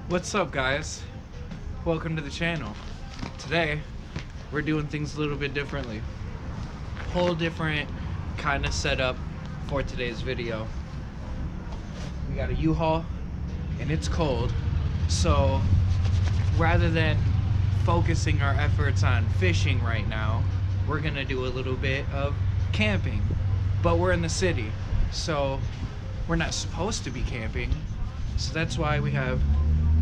What's up, guys? Welcome to the channel. Today we're doing things a little bit differently. Whole different kind of setup for today's video. We got a U-Haul and it's cold, so rather than focusing our efforts on fishing right now, we're gonna do a little bit of camping. But we're in the city, so we're not supposed to be camping, so that's why we have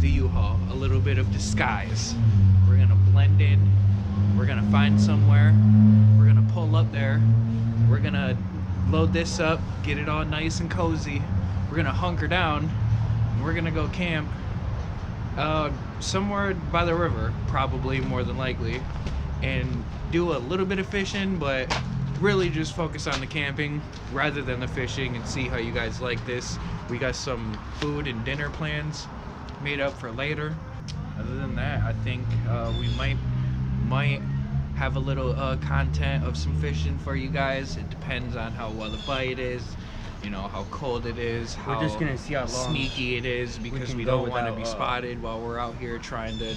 the U-Haul, a little bit of disguise. We're gonna blend in, we're gonna find somewhere, we're gonna pull up there, we're gonna load this up, get it all nice and cozy, we're gonna hunker down, and we're gonna go camp somewhere by the river, probably, more than likely, and do a little bit of fishing, but really just focus on the camping rather than the fishing, and see how you guys like this. We got some food and dinner plans made up for later. Other than that, I think we might have a little content of some fishing for you guys. It depends on how well the bite is, you know, how cold it is, how we're just gonna see how sneaky it is, because we don't want to be spotted while we're out here trying to,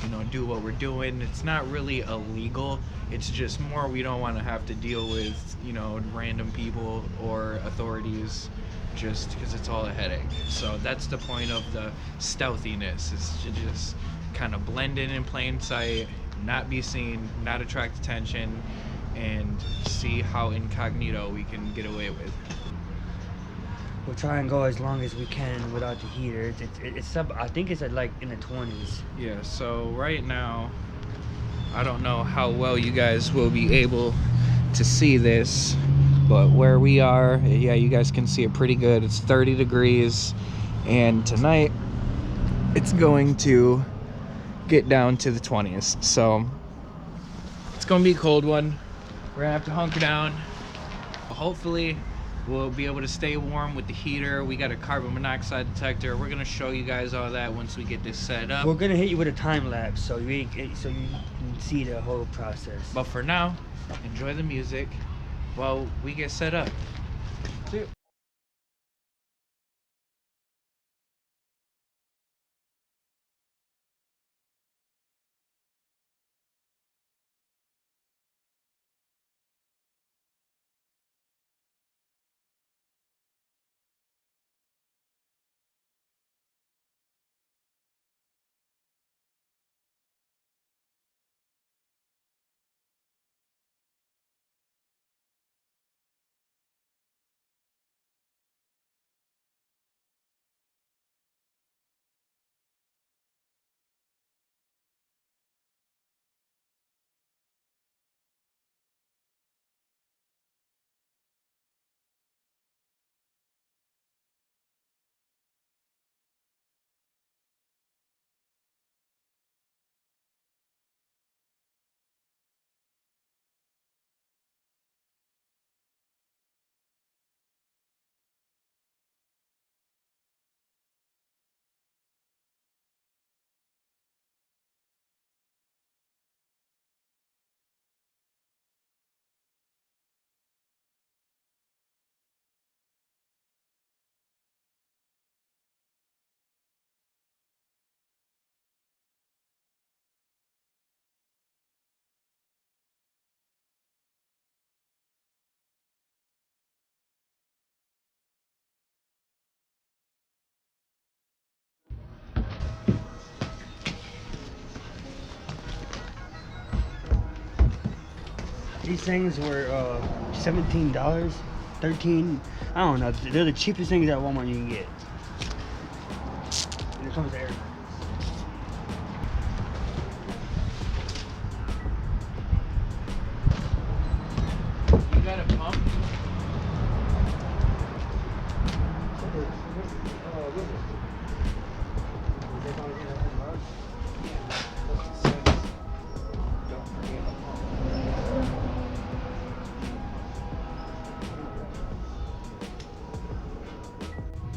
you know, do what we're doing. It's not really illegal, it's just more we don't want to have to deal with, you know, random people or authorities, just because it's all a headache. So that's the point of the stealthiness, is to just kind of blend in plain sight, not be seen, not attract attention, and see how incognito we can get away with. We'll try and go as long as we can without the heater. It's up, I think it's at like in the 20s. Yeah, so right now, I don't know how well you guys will be able to see this, but where we are, yeah, you guys can see it pretty good. It's 30 degrees, and tonight it's going to get down to the 20s. So it's gonna be a cold one. We're gonna have to hunker down. Hopefully we'll be able to stay warm with the heater. We got a carbon monoxide detector. We're gonna show you guys all that once we get this set up. We're gonna hit you with a time lapse so you can see the whole process. But for now, enjoy the music while we get set up. See you. These things were $17, $13. I don't know. They're the cheapest things at Walmart you can get. And it comes to air. You got a pump?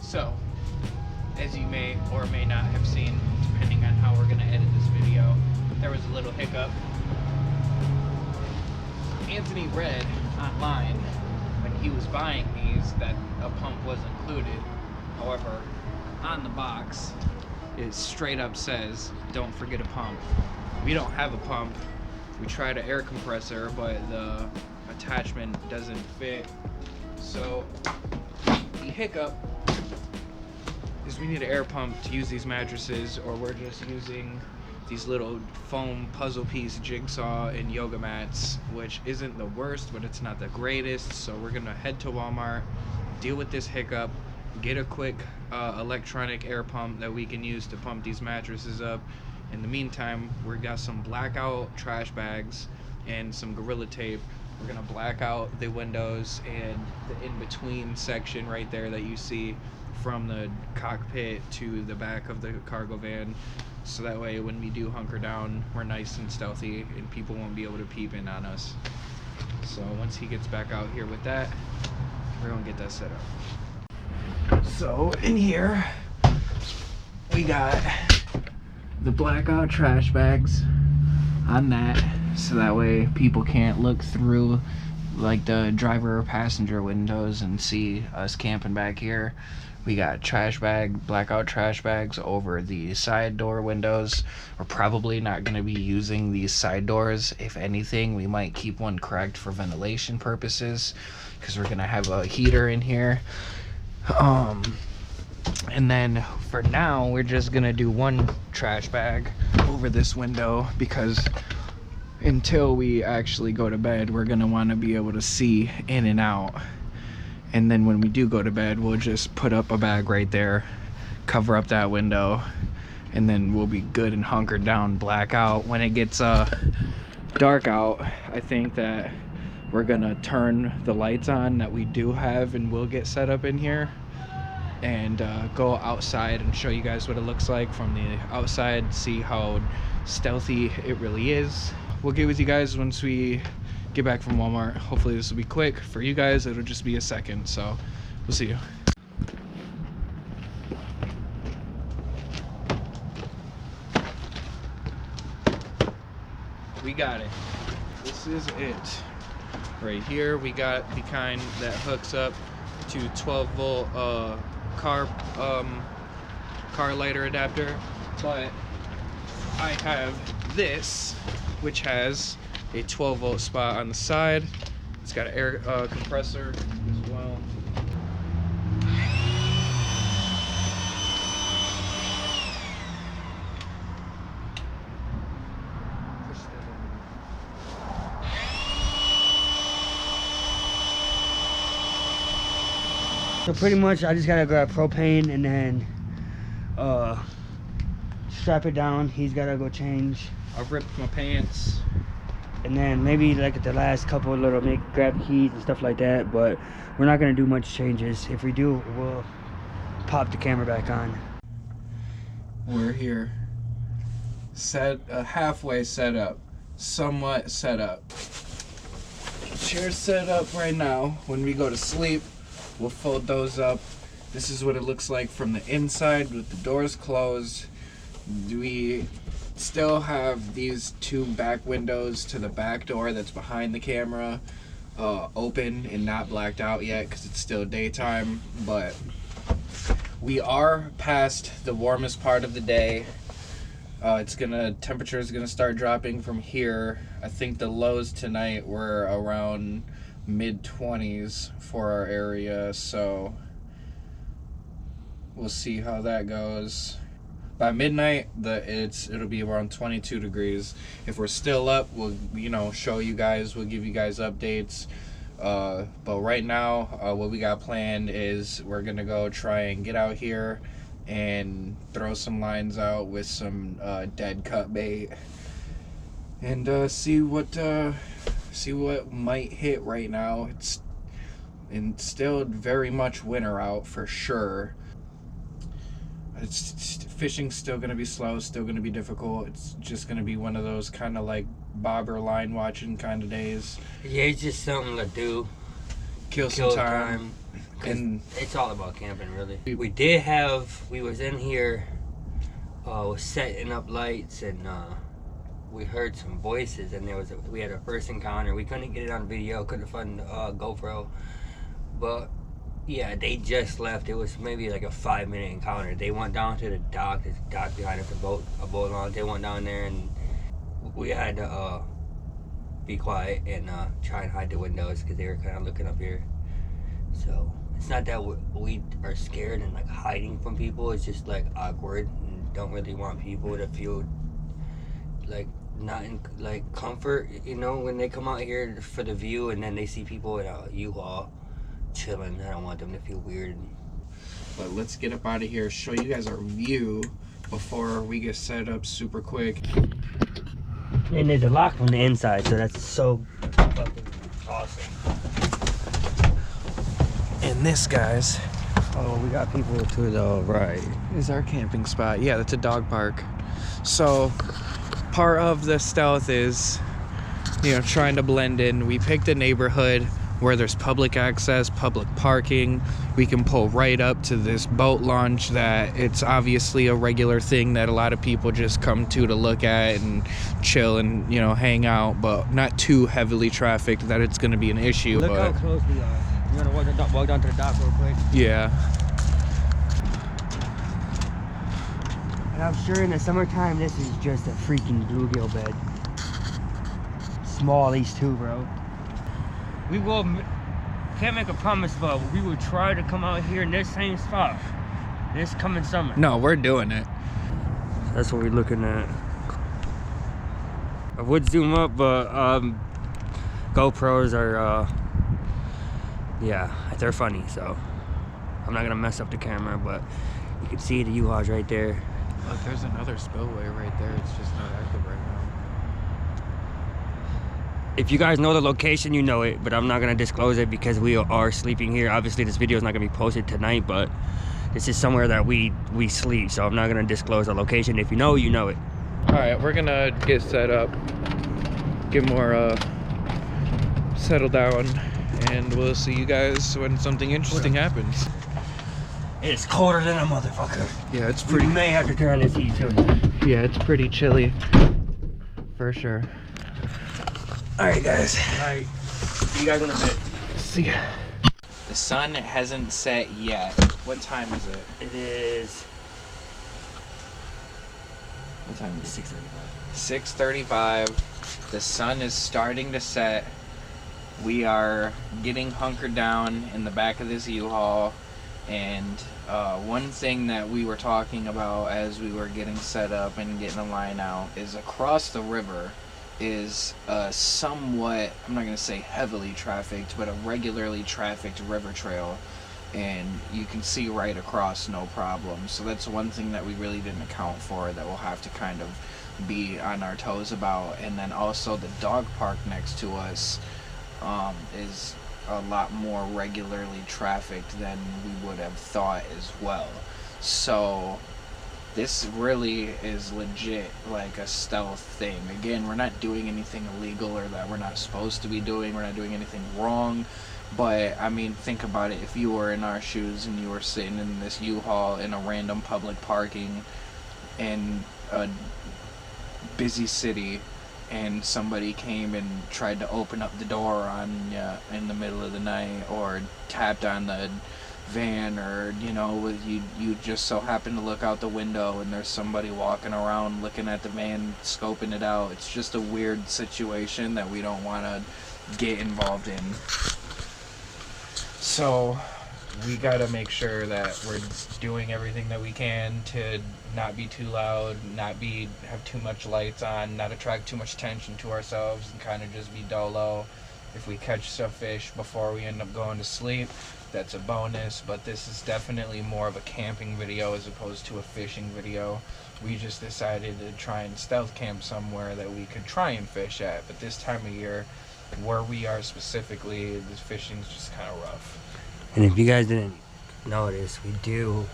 So, as you may or may not have seen, depending on how we're going to edit this video, there was a little hiccup. Anthony read online when he was buying these that a pump was included. However, on the box it straight up says, don't forget a pump. We don't have a pump. We tried an air compressor, but the attachment doesn't fit. So the hiccup is we need an air pump to use these mattresses, or we're just using these little foam puzzle piece jigsaw and yoga mats, which isn't the worst, but it's not the greatest. So we're gonna head to Walmart, deal with this hiccup, get a quick electronic air pump that we can use to pump these mattresses up. In the meantime, we got some blackout trash bags and some Gorilla Tape. We're gonna black out the windows and the in-between section right there that you see from the cockpit to the back of the cargo van, so that way when we do hunker down, we're nice and stealthy and people won't be able to peep in on us. So once he gets back out here with that, we're gonna get that set up. So in here we got the blackout trash bags on that, so that way people can't look through like the driver or passenger windows and see us camping back here. We got blackout trash bags over the side door windows. We're probably not going to be using these side doors. If anything, we might keep one cracked for ventilation purposes, because we're going to have a heater in here. And then for now, we're just going to do one trash bag over this window, because until we actually go to bed, we're going to want to be able to see in and out. And then when we do go to bed, we'll just put up a bag right there, cover up that window, and then we'll be good and hunkered down, blackout. When it gets dark out, I think that we're gonna turn the lights on that we do have and will get set up in here, and go outside and show you guys what it looks like from the outside, see how stealthy it really is. We'll get with you guys once we get back from Walmart. Hopefully this will be quick. For you guys, it'll just be a second, so we'll see you. We got it. This is it. Right here, we got the kind that hooks up to 12-volt car lighter adapter, but I have this, which has a 12-volt spot on the side. It's got an air compressor as well. So pretty much I just gotta grab propane and then strap it down. He's gotta go change. I've ripped my pants. And then maybe like at the last couple of little grab keys and stuff like that, but we're not gonna do much changes. If we do, we'll pop the camera back on. We're here. Halfway set up. Somewhat set up. Chair's set up right now. When we go to sleep, we'll fold those up. This is what it looks like from the inside with the doors closed. We still have these two back windows to the back door that's behind the camera open and not blacked out yet because it's still daytime, but we are past the warmest part of the day. Temperature is gonna start dropping from here. I think the lows tonight were around mid-20s for our area, so we'll see how that goes. By midnight, it'll be around 22 degrees. If we're still up, we'll show you guys. We'll give you guys updates. But right now, what we got planned is we're gonna go try and get out here and throw some lines out with some dead cut bait, and see what might hit right now. It's still very much winter out for sure. Fishing's still gonna be slow, still gonna be difficult. It's just gonna be one of those kind of like bobber line watching kind of days. Yeah, it's just something to do. Kill some time. And it's all about camping, really. We was in here, was setting up lights, and we heard some voices, and we had a first encounter. We couldn't get it on video, couldn't find GoPro, but Yeah, they just left. It was maybe like a 5-minute encounter. They went down to the dock. There's a dock behind us, a boat launch. They went down there, and we had to be quiet and try and hide the windows because they were kind of looking up here. So it's not that we are scared and like hiding from people. It's just like awkward and don't really want people to feel like not in like comfort, you know, when they come out here for the view and then they see people at a U-Haul chilling. I don't want them to feel weird. But let's get up out of here, show you guys our view before we get set up super quick. And there's a lock on the inside, so that's so fucking awesome. And this, guys, Oh, we got people to the right. is our camping spot. Yeah, that's a dog park. So part of the stealth is, you know, trying to blend in. We picked a neighborhood where there's public access, public parking. We can pull right up to this boat launch that it's obviously a regular thing that a lot of people just come to look at and chill and, you know, hang out, but not too heavily trafficked that it's going to be an issue. Look but how close we are. You want to walk down to the dock real quick? yeah. And I'm sure in the summertime, this is just a freaking bluegill bed. Small, these two, bro. We will, can't make a promise, but we will try to come out here in this same spot this coming summer. No, we're doing it. That's what we're looking at. I would zoom up, but GoPros are, yeah, they're funny, so I'm not gonna mess up the camera, but you can see the U-Hauls right there. Look, there's another spillway right there. It's just not active right now. If you guys know the location, you know it, but I'm not gonna disclose it because we are sleeping here. Obviously, this video is not gonna be posted tonight, but this is somewhere that we sleep, so I'm not gonna disclose the location. If you know, you know it. All right, we're gonna get set up, get more settled down, and we'll see you guys when something interesting happens. It's colder than a motherfucker. Yeah, it's We pretty. may have to turn this heat too. Yeah, it's pretty chilly, for sure. All right, guys. All right. See you guys in a bit. See ya. The sun hasn't set yet. What time is it? It is What time is it? 6:35. 6:35. The sun is starting to set. We are getting hunkered down in the back of this U-Haul. And one thing that we were talking about as we were getting set up and getting the line out is across the river is a somewhat, I'm not going to say heavily trafficked, but a regularly trafficked river trail. And you can see right across, no problem. So that's one thing that we really didn't account for that we'll have to kind of be on our toes about. And then also the dog park next to us is a lot more regularly trafficked than we would have thought as well. So this really is legit like a stealth thing. Again, we're not doing anything illegal or that we're not supposed to be doing. We're not doing anything wrong. But I mean, think about it. If you were in our shoes and you were sitting in this U-Haul in a random public parking in a busy city, and somebody came and tried to open up the door on you in the middle of the night, or tapped on the van, or you know, you just so happen to look out the window and there's somebody walking around looking at the van, scoping it out. It's just a weird situation that we don't want to get involved in. So we gotta make sure that we're doing everything that we can to not be too loud, not have too much lights on, not attract too much attention to ourselves, and kind of just be dolo. If we catch some fish before we end up going to sleep, that's a bonus. But this is definitely more of a camping video as opposed to a fishing video. We just decided to try and stealth camp somewhere that we could try and fish at. But this time of year, where we are specifically, this fishing's just kind of rough. And if you guys didn't notice, we do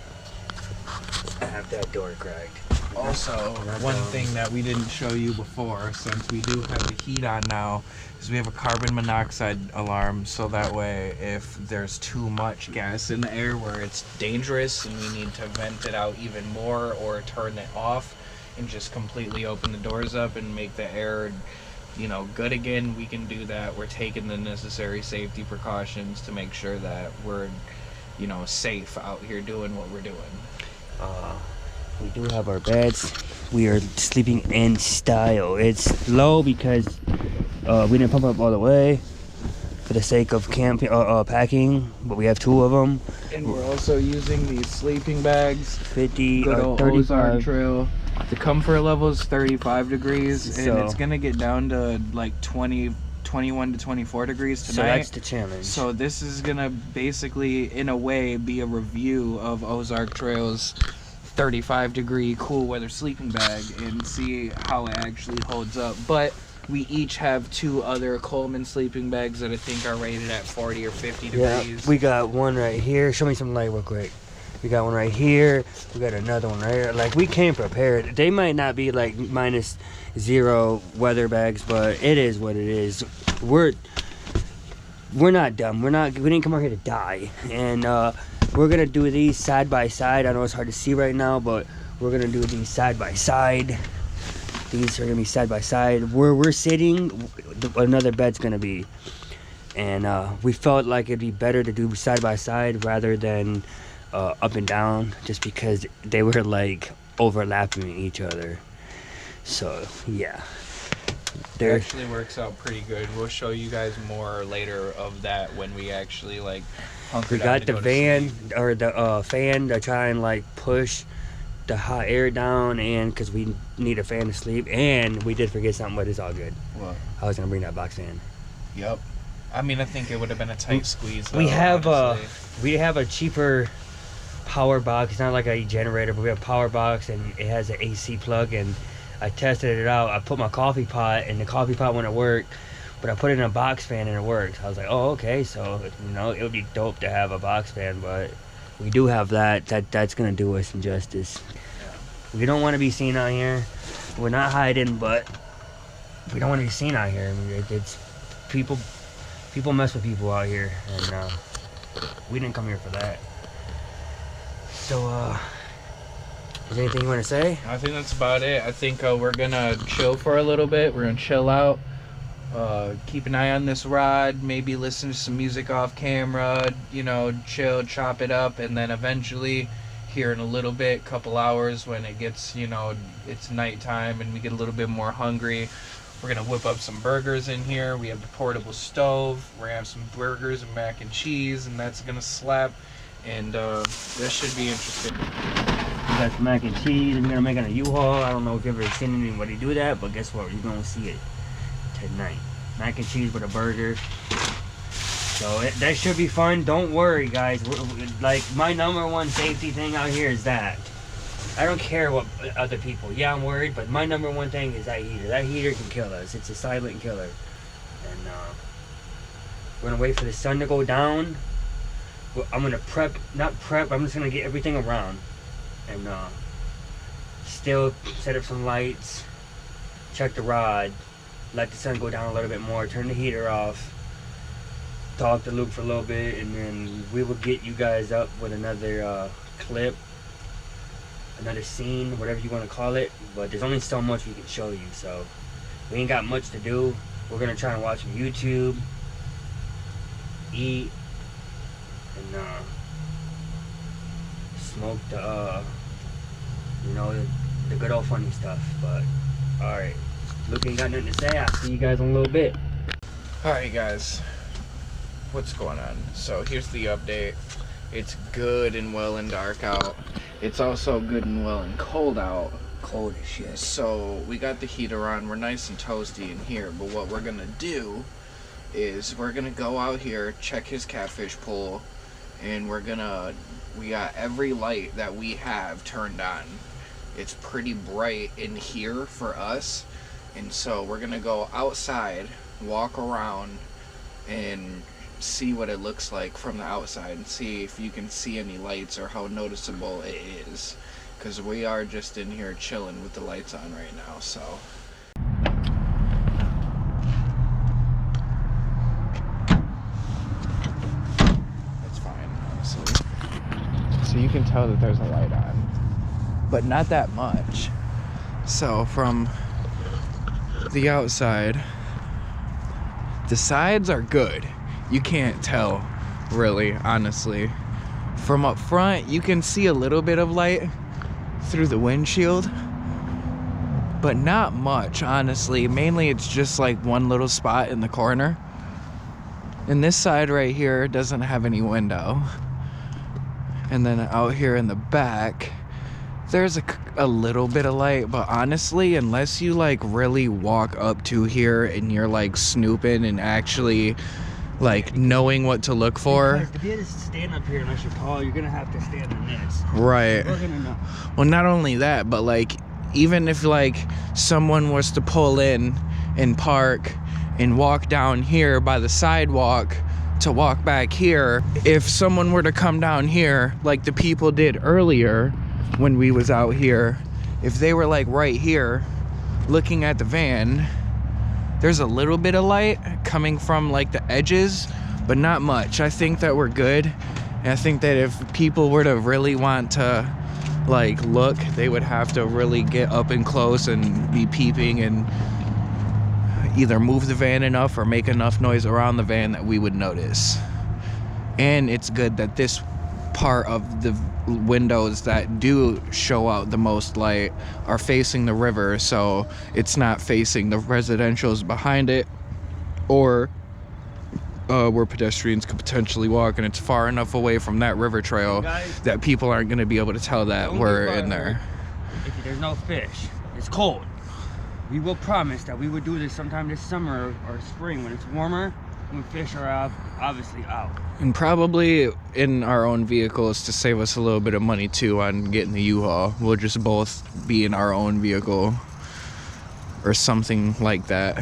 have that door cracked. Also, one thing that we didn't show you before, since we do have the heat on now, is we have a carbon monoxide alarm, so that way if there's too much gas in the air where it's dangerous and we need to vent it out even more or turn it off and just completely open the doors up and make the air, you know, good again, we can do that. We're taking the necessary safety precautions to make sure that we're you know, safe out here doing what we're doing. We do have our beds. We are sleeping in style. It's low because we didn't pump up all the way for the sake of camping, packing, but we have 2 of them. And we're also using these sleeping bags. 50 Good or old 35. Ozark Trail. The comfort level is 35 degrees, So- and it's gonna get down to like 21 to 24 degrees tonight. So that's the challenge. So this is gonna basically, in a way, be a review of Ozark Trail's 35 degree cool weather sleeping bag and see how it actually holds up. But we each have 2 other Coleman sleeping bags that I think are rated at 40 or 50 Yeah, degrees. we got one right here. Show me some light real quick. We got one right here. We got another one right here. Like, we came prepared. They might not be like -0 weather bags, but it is what it is. We're not dumb. We didn't come out here to die. And we're gonna do these side by side. I know it's hard to see right now, but we're gonna do these side by side. These are gonna be side by side. Where we're sitting, another bed's gonna be. And we felt like it'd be better to do side by side rather than up and down, just because they were like overlapping each other. So yeah, It actually works out pretty good. We'll show you guys more later of that when we actually like hunker we down got to the go to van sleep. or the fan to try and like push the hot air down, and because we need a fan to sleep. And we did forget something, but it's all good. What? I was gonna bring that box fan. Yep. I mean, I think it would have been a tight squeeze. Though, We have honestly. a cheaper power box. It's not like a generator, but we have a power box, and it has an AC plug. And I tested it out. I put my coffee pot, and the coffee pot wouldn't work, but I put it in a box fan and it works. I was like, oh, okay. So, you know, it would be dope to have a box fan, but we do have that. That's gonna do us some justice. We don't want to be seen out here. We're not hiding, but we don't want to be seen out here. I mean, it's people mess with people out here, and we didn't come here for that. So, is there anything you want to say? I think that's about it. I think we're gonna chill for a little bit. We're gonna chill out. Keep an eye on this rod. Maybe listen to some music off camera. You know, chill, chop it up, and then eventually, here in a little bit, couple hours, when it gets, you know, it's nighttime and we get a little bit more hungry, we're gonna whip up some burgers in here. We have the portable stove. We're gonna have some burgers and mac and cheese, and that's gonna slap. And that should be interesting. We got some mac and cheese. We're gonna make it on a U-Haul. I don't know if you've ever seen anybody do that, but guess what? You're gonna see it tonight. Mac and cheese with a burger. So that should be fun. Don't worry, guys. Like, my #1 safety thing out here is that. I don't care what other people. Yeah, I'm worried, but my #1 thing is that heater. That heater can kill us. It's a silent killer. And we're gonna wait for the sun to go down. I'm gonna I'm just gonna get everything around. And still set up some lights. Check the rod. Let the sun go down a little bit more. Turn the heater off. Talk to Luke for a little bit, and then we will get you guys up with another clip, another scene, whatever you want to call it. But there's only so much we can show you, so we ain't got much to do. We're gonna try and watch some YouTube, eat, and smoke the you know, the good old funny stuff. But all right, Luke ain't got nothing to say. I'll see you guys in a little bit. All right, guys. What's going on? So here's the update. It's good and well and dark out. It's also good and well and cold out. Cold as shit. So we got the heater on. We're nice and toasty in here. But what we're gonna do is we're gonna go out here, check his catfish pool, and we got every light that we have turned on. It's pretty bright in here for us, and so we're gonna go outside, walk around, and see what it looks like from the outside, and see if you can see any lights or how noticeable it is, because we are just in here chilling with the lights on right now. So it's fine, honestly. So you can tell that there's a light on, but not that much. So from the outside, the sides are good. You can't tell, really, honestly. From up front, you can see a little bit of light through the windshield, but not much, honestly. Mainly it's just like one little spot in the corner. And this side right here doesn't have any window. And then out here in the back, there's a little bit of light, but honestly, unless you like really walk up to here and you're like snooping and actually like knowing what to look for. Because if you just stand up here unless you're tall, you're gonna have to stand on this. Right. We're gonna know. Well, not only that, but like even if like someone was to pull in and park and walk down here by the sidewalk to walk back here, if someone were to come down here like the people did earlier when we was out here, if they were like right here looking at the van, there's a little bit of light coming from like the edges, but not much. I think that we're good. And I think that if people were to really want to like look, they would have to really get up and close and be peeping and either move the van enough or make enough noise around the van that we would notice. And it's good that this part of the windows that do show out the most light are facing the river, so it's not facing the residentials behind it or where pedestrians could potentially walk, and it's far enough away from that river trail that people aren't going to be able to tell that we're in there. If there's no fish, it's cold. We will promise that we would do this sometime this summer or spring when it's warmer, when fish are obviously out. And probably in our own vehicles to save us a little bit of money too on getting the U-Haul. We'll just both be in our own vehicle or something like that.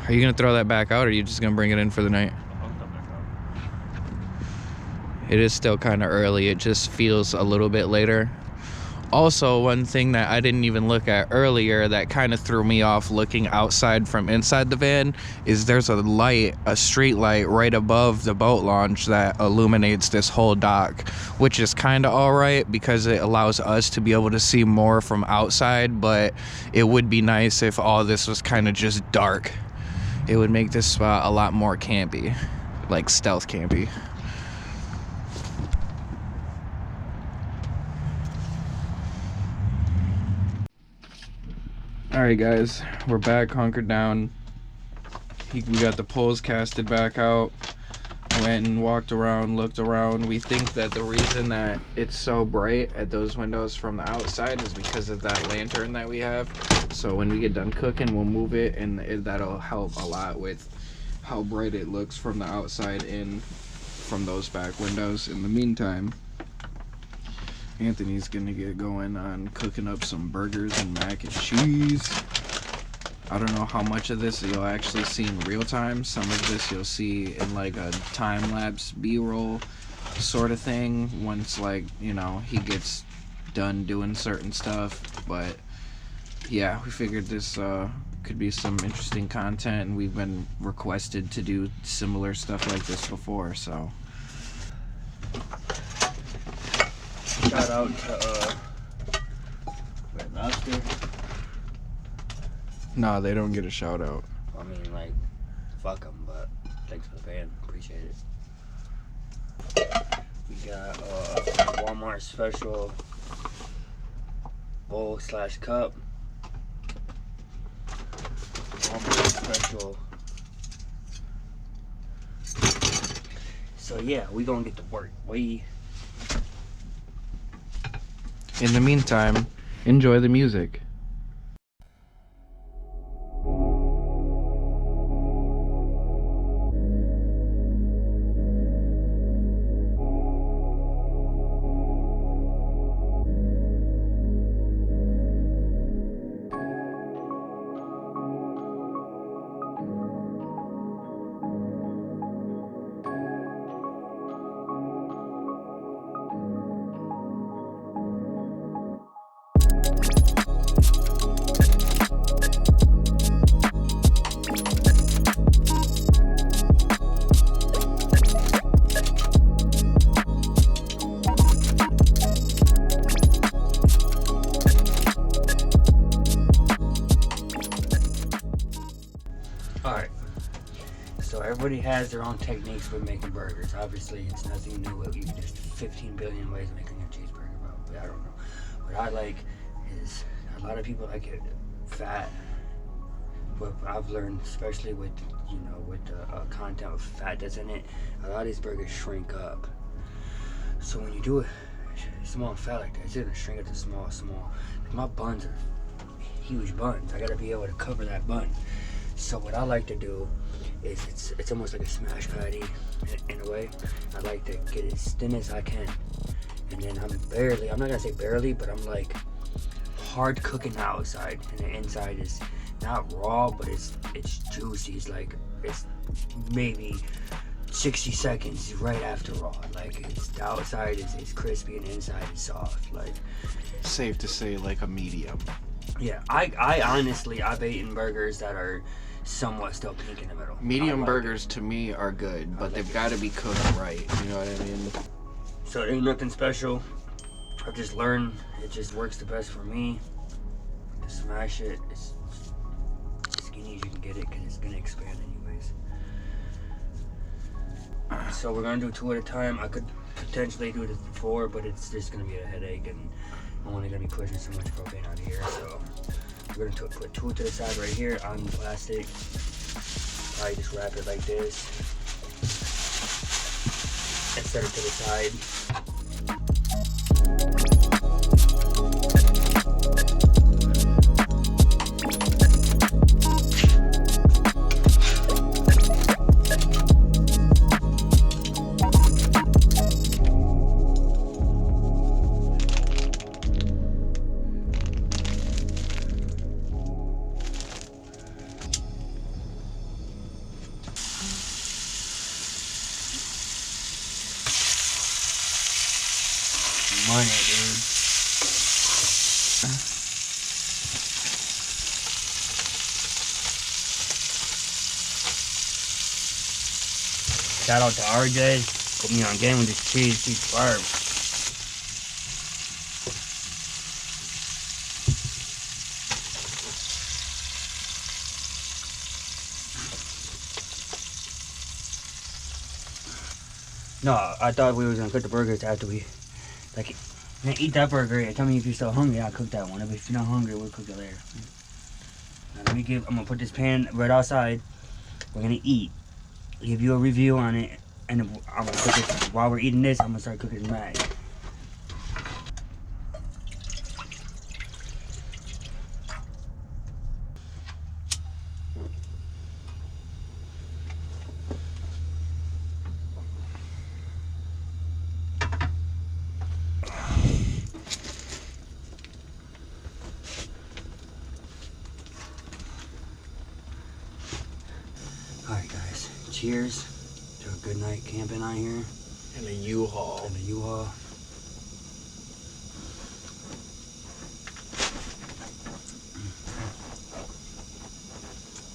Are you gonna throw that back out, or are you just gonna bring it in for the night? It is still kind of early. It just feels a little bit later. Also, one thing that I didn't even look at earlier that kind of threw me off looking outside from inside the van is there's a light, a street light right above the boat launch that illuminates this whole dock, which is kind of all right because it allows us to be able to see more from outside, but it would be nice if all this was kind of just dark. It would make this spot a lot more campy, like stealth campy. Alright guys, we're back, hunkered down. We got the poles casted back out. Went and walked around, looked around. We think that the reason that it's so bright at those windows from the outside is because of that lantern that we have. So when we get done cooking, we'll move it, and that'll help a lot with how bright it looks from the outside in from those back windows. In the meantime, Anthony's gonna get going on cooking up some burgers and mac and cheese. I don't know how much of this you'll actually see in real time. Some of this you'll see in like a time-lapse B-roll sort of thing once, like, you know, he gets done doing certain stuff. But yeah, we figured this could be some interesting content, and we've been requested to do similar stuff like this before, so. Shout out to Red Lobster. No, they don't get a shout out. I mean, like, fuck them, but thanks for the fan. Appreciate it. We got Walmart special bowl / cup. Walmart special. So yeah, we gonna get to work. In the meantime, enjoy the music. So everybody has their own techniques with making burgers. Obviously, it's nothing new. There's 15 billion ways of making a cheeseburger, but I don't know. What I like is a lot of people like it fat. But I've learned, especially with the content of fat that's in it, a lot of these burgers shrink up. So when you do it small and fat like that, it's gonna shrink it to small. Like my buns are huge buns. I gotta be able to cover that bun. So what I like to do is it's almost like a smash patty in a way. I like to get it as thin as I can, and then I'm not gonna say barely, but I'm like hard cooking the outside, and the inside is not raw, but it's juicy. It's maybe 60 seconds right after raw. Like the outside is crispy and the inside is soft. Like Safe to say, like a medium. yeah, I honestly I've eaten burgers that are somewhat still pink in the middle. Medium burgers to me are good, but they've got to be cooked right. You know what I mean? So it ain't nothing special. I've just learned it just works the best for me. To smash it, it's skinny as you can get it because it's gonna expand anyways. So we're gonna do 2 at a time. I could potentially do it at 4, but it's just gonna be a headache, and I'm only gonna be pushing so much propane out of here. So we're gonna put 2 to the side right here on plastic. Probably just wrap it like this and set it to the side. Money, dude. Shout out to RJ. Put me on game with this cheese. He's fire. No, I thought we was gonna cook the burgers after we eat that burger. Yeah, tell me if you're still hungry. I'll cook that one. If you're not hungry, we'll cook it later. Now, I'm gonna put this pan right outside. We're gonna eat. Give you a review on it, and I'm gonna cook it while we're eating this. I'm gonna start cooking mac. Alright guys, cheers to a good night camping out here. In a U-Haul. In a U-Haul.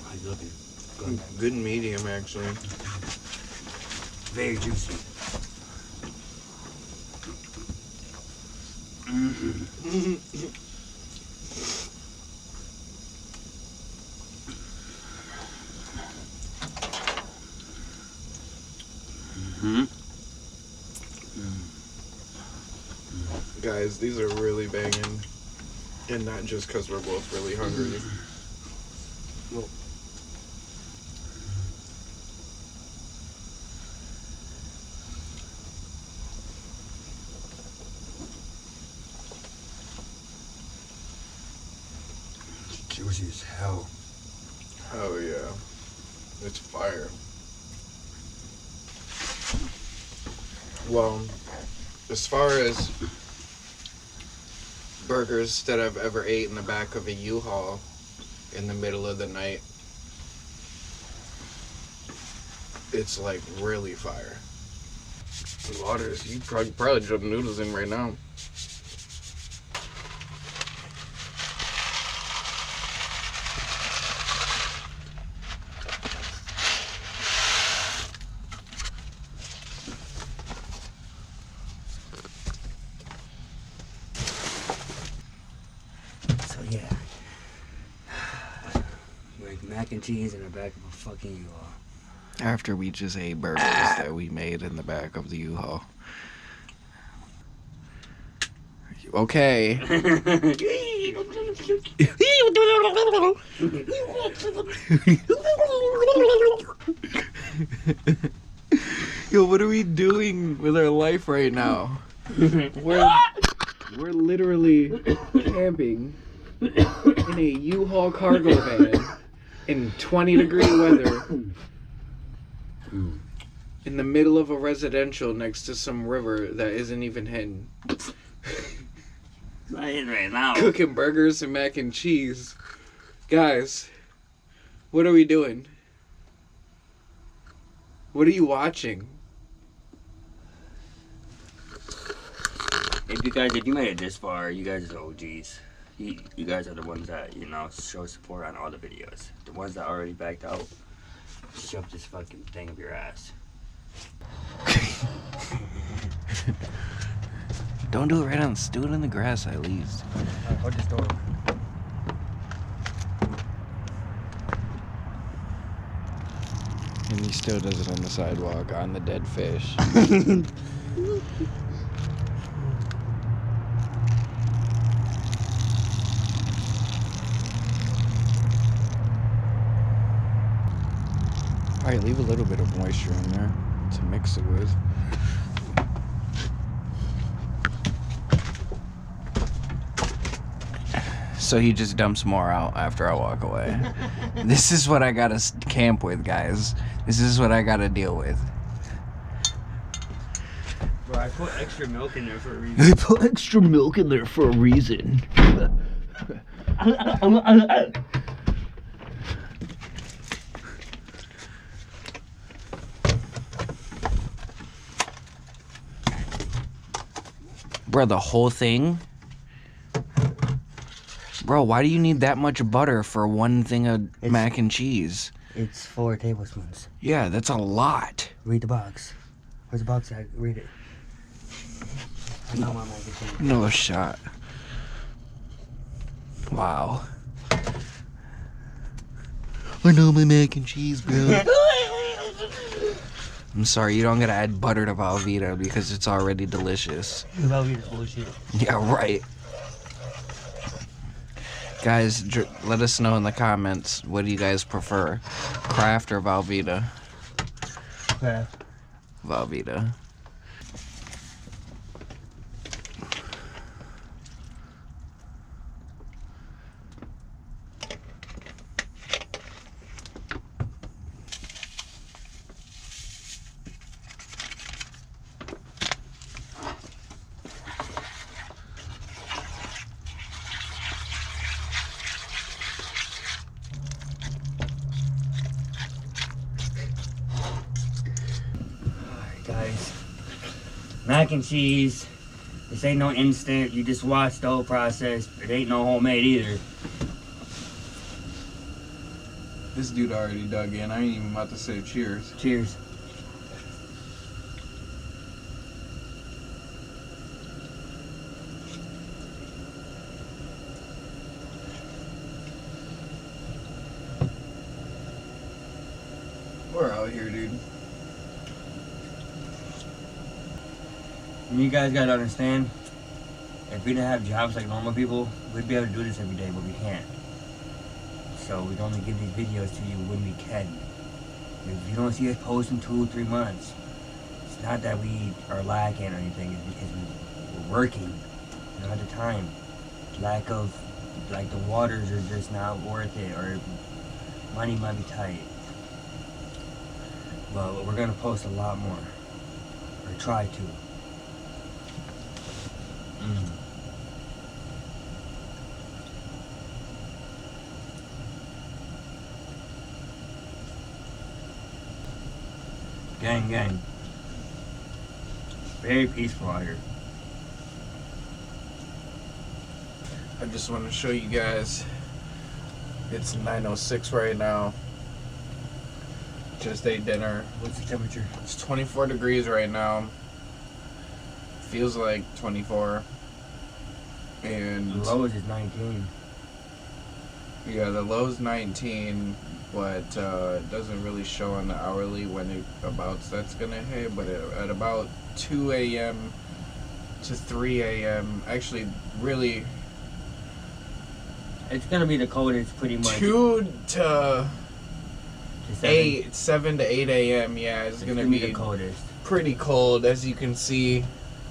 How you looking? Good. Good medium, actually. Very juicy. Guys, these are really banging. And not just because we're both really hungry. Well, juicy as hell. Oh yeah. It's fire. Well, as far as burgers that I've ever ate in the back of a U-Haul in the middle of the night, it's like really fire. The waters, you probably drop noodles in right now. Yeah. Like mac and cheese in the back of a fucking U-Haul. After we just ate burgers that we made in the back of the U-Haul. Okay. Yo, what are we doing with our life right now? We're literally camping in a U-Haul cargo van in 20-degree weather in the middle of a residential next to some river that isn't even hidden. Not in right now. Cooking burgers and mac and cheese. Guys, what are we doing? What are you watching? If you made it this far, you guys are OGs. You guys are the ones that, you know, show support on all the videos. The ones that already backed out, shove this fucking thing up your ass. Don't do it right on. Do it in the grass at least. Hold this door. And he still does it on the sidewalk on the dead fish. Alright, leave a little bit of moisture in there to mix it with. So he just dumps more out after I walk away. This is what I gotta camp with, guys. This is what I gotta deal with. Bro, I put extra milk in there for a reason. I put extra milk in there for a reason. Bro, the whole thing? Bro, why do you need that much butter for one thing of mac and cheese? It's 4 tablespoons. Yeah, that's a lot. Read the box. Where's the box at? Read it. I know my mac and cheese. No shot. Wow. I know my mac and cheese, bro. I'm sorry, you don't gotta add butter to Velveeta because it's already delicious. Velveeta's bullshit. Yeah, right. Guys, let us know in the comments, what do you guys prefer? Kraft or Velveeta? Kraft. Velveeta. Guys, mac and cheese, this ain't no instant. You just watch the whole process. It ain't no homemade either. This dude already dug in. I ain't even about to say cheers. Cheers. We're out here, dude. And you guys gotta understand, if we didn't have jobs like normal people, we'd be able to do this every day, but we can't. So we'd only give these videos to you when we can. If you don't see us post in 2 or 3 months, it's not that we are lacking or anything, it's because we're working. We don't have the time. Lack of, like, the waters are just not worth it, or money might be tight. But we're gonna post a lot more, or try to. Gang, gang. Very peaceful out here. I just want to show you guys. It's 9:06 right now. Just ate dinner. What's the temperature? It's 24 degrees right now. Feels like 24. And The lowest is 19. yeah, the low's 19. but it doesn't really show on the hourly when it that's gonna hit. But at about 2 a.m. to 3 a.m. actually, really, it's gonna be the coldest pretty much. 2 to 7 to 8 a.m. Yeah, it's gonna be the coldest. Pretty cold, as you can see.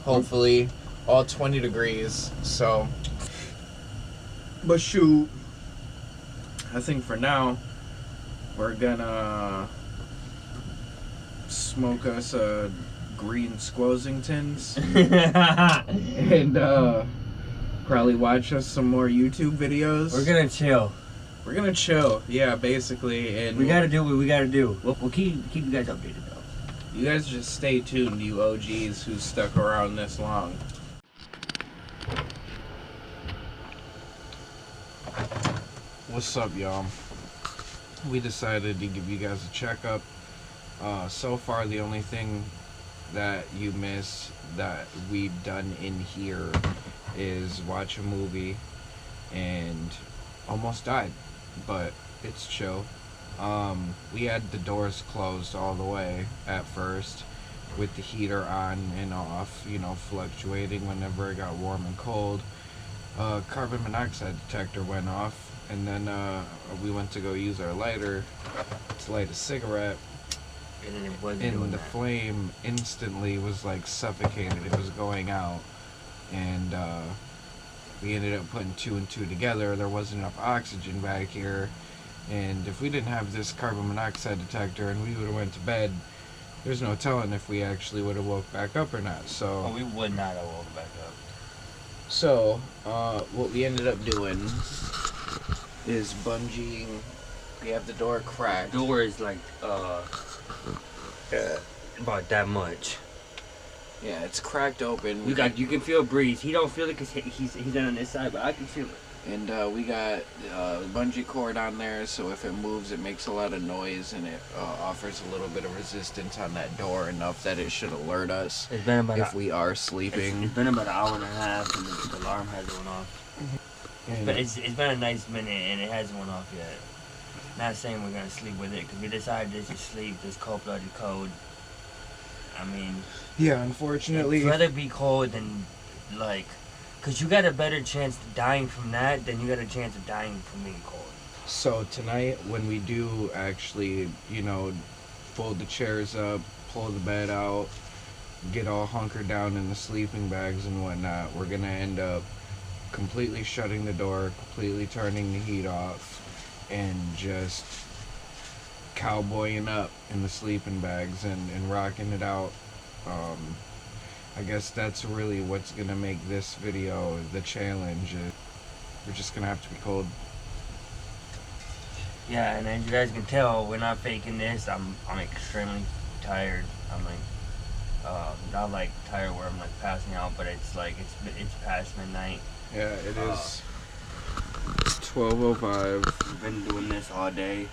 Hopefully, all 20 degrees. So, but shoot, I think for now we're gonna smoke us a green Squozingtons and probably watch us some more YouTube videos. We're gonna chill. We're gonna chill, yeah, basically, and we gotta do what we gotta do. We'll keep you guys updated though. You guys just stay tuned, you OGs who stuck around this long. What's up, y'all? We decided to give you guys a checkup. So far, the only thing that you miss that we've done in here is watch a movie and almost died, but it's chill. We had the doors closed all the way at first with the heater on and off, you know, fluctuating whenever it got warm and cold. Carbon monoxide detector went off, and then we went to go use our lighter to light a cigarette, and the flame instantly was like suffocated. It was going out, and we ended up putting 2 and 2 together. There wasn't enough oxygen back here, and if we didn't have this carbon monoxide detector and we would have went to bed, there's no telling if we actually would have woke back up or not. So we would not have woke back up. So what we ended up doing is bungeeing. We have the door cracked. The door is like about that much. Yeah, it's cracked open. You can feel a breeze. He don't feel it because he's on this side, but I can feel it. And we got bungee cord on there, so if it moves, it makes a lot of noise, and it offers a little bit of resistance on that door, enough that it should alert us if we are sleeping. It's been about an hour and a half, and the alarm hasn't went off. But it's been a nice minute, and it hasn't went off yet. Not saying we're gonna sleep with it, because we decided to just sleep this cold-blooded cold. I mean, yeah, unfortunately, I'd rather be cold than like. Because you got a better chance of dying from that than you got a chance of dying from being cold. So tonight, when we do actually, you know, fold the chairs up, pull the bed out, get all hunkered down in the sleeping bags and whatnot, we're going to end up completely shutting the door, completely turning the heat off, and just cowboying up in the sleeping bags and rocking it out. I guess that's really what's gonna make this video the challenge. We're just gonna have to be cold. Yeah, and as you guys can tell, we're not faking this. I'm extremely tired. I'm like not like tired where I'm like passing out, but it's like it's past midnight. Yeah, it is 12:05. We've been doing this all day.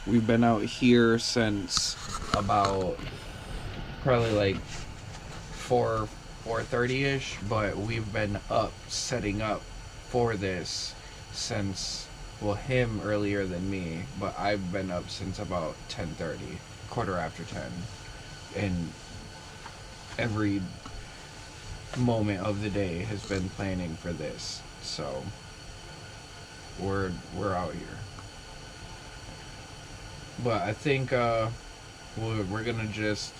We've been out here since about probably like 4:30ish, but we've been up setting up for this since, well, him earlier than me, but I've been up since about 10:30, quarter after 10, and every moment of the day has been planning for this. So we're out here, but I think we're gonna just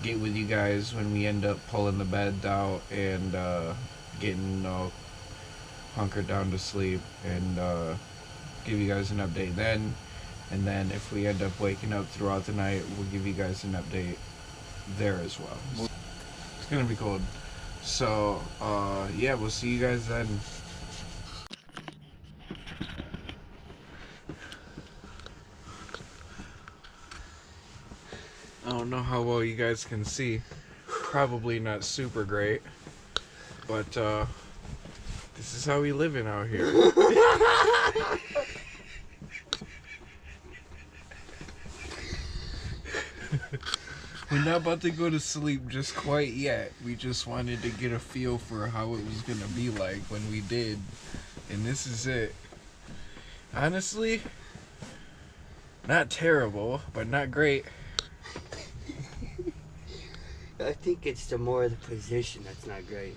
get with you guys when we end up pulling the bed out and getting hunkered down to sleep, and give you guys an update then. And then if we end up waking up throughout the night, we'll give you guys an update there as well. It's gonna be cold. So yeah, we'll see you guys then. I don't know how well you guys can see. Probably not super great. But this is how we living out here. We're not about to go to sleep just quite yet. We just wanted to get a feel for how it was gonna be like when we did. And this is it. Honestly, Not terrible, but not great. I think it's the more the position that's not great.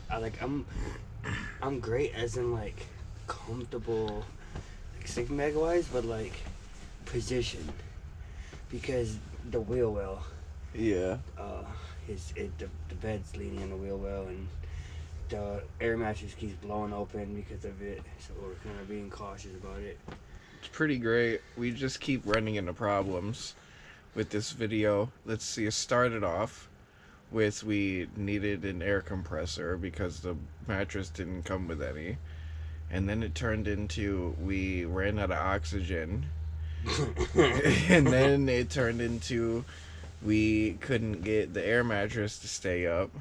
I'm great as in like comfortable, like sleeping bag wise, but like position, because the wheel well. Yeah. The bed's leaning on the wheel well, and the air mattress keeps blowing open because of it. So we're kind of being cautious about it. It's pretty great. We just keep running into problems with this video. Let's see, it started off with we needed an air compressor because the mattress didn't come with any. And then it turned into we ran out of oxygen. And then it turned into we couldn't get the air mattress to stay up.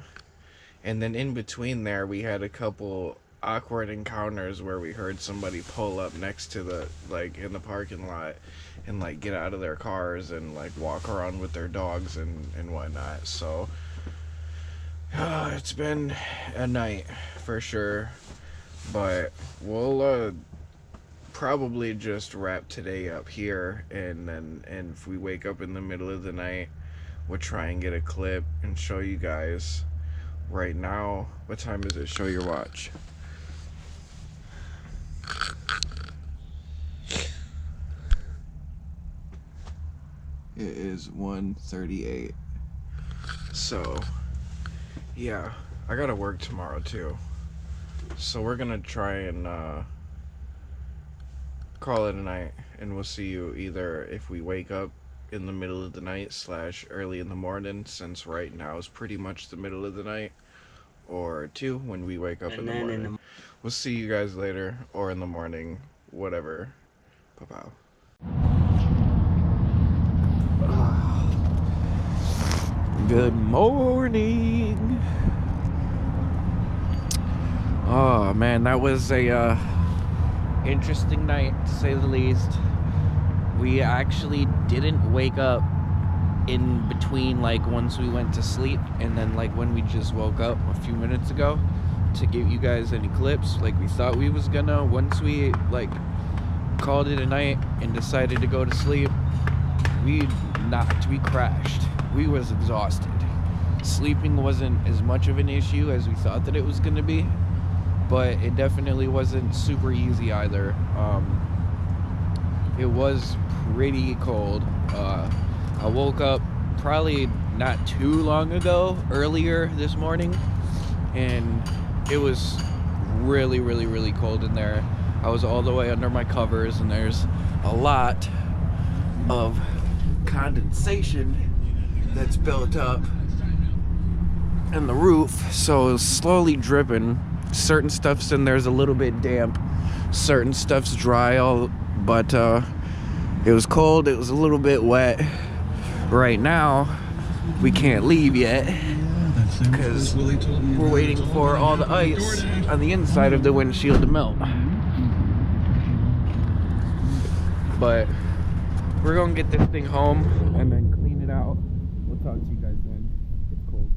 And then in between there, we had a couple awkward encounters where we heard somebody pull up next to the, like, in the parking lot and, like, get out of their cars and, like, walk around with their dogs and whatnot. So, it's been a night for sure. But we'll probably just wrap today up here, and if we wake up in the middle of the night, we'll try and get a clip and show you guys. Right now, what time is it? Show your watch. It is 1:38. So, yeah, I gotta work tomorrow too. So we're gonna try and call it a night, and we'll see you either if we wake up in the middle of the night / early in the morning, since right now is pretty much the middle of the night, or 2 when we wake up in the morning. We'll see you guys later, or in the morning, whatever. Bye-bye. Good morning. Oh man, that was a interesting night to say the least. We actually didn't wake up in between, like, once we went to sleep and then, like, when we just woke up a few minutes ago to give you guys any clips like we thought we was gonna. Once we, called it a night and decided to go to sleep, we crashed. We was exhausted. Sleeping wasn't as much of an issue as we thought that it was gonna be, but it definitely wasn't super easy either. It was pretty cold. I woke up probably not too long ago, earlier this morning, and it was really, really, really cold in there. I was all the way under my covers, and there's a lot of condensation that's built up in the roof, so it's slowly dripping. Certain stuff's in there's a little bit damp, certain stuff's dry, but it was cold, it was a little bit wet. Right now we can't leave yet because we're waiting for all the ice on the inside of the windshield to melt. But we're gonna get this thing home and then clean it out. We'll talk to you guys then. It's cold.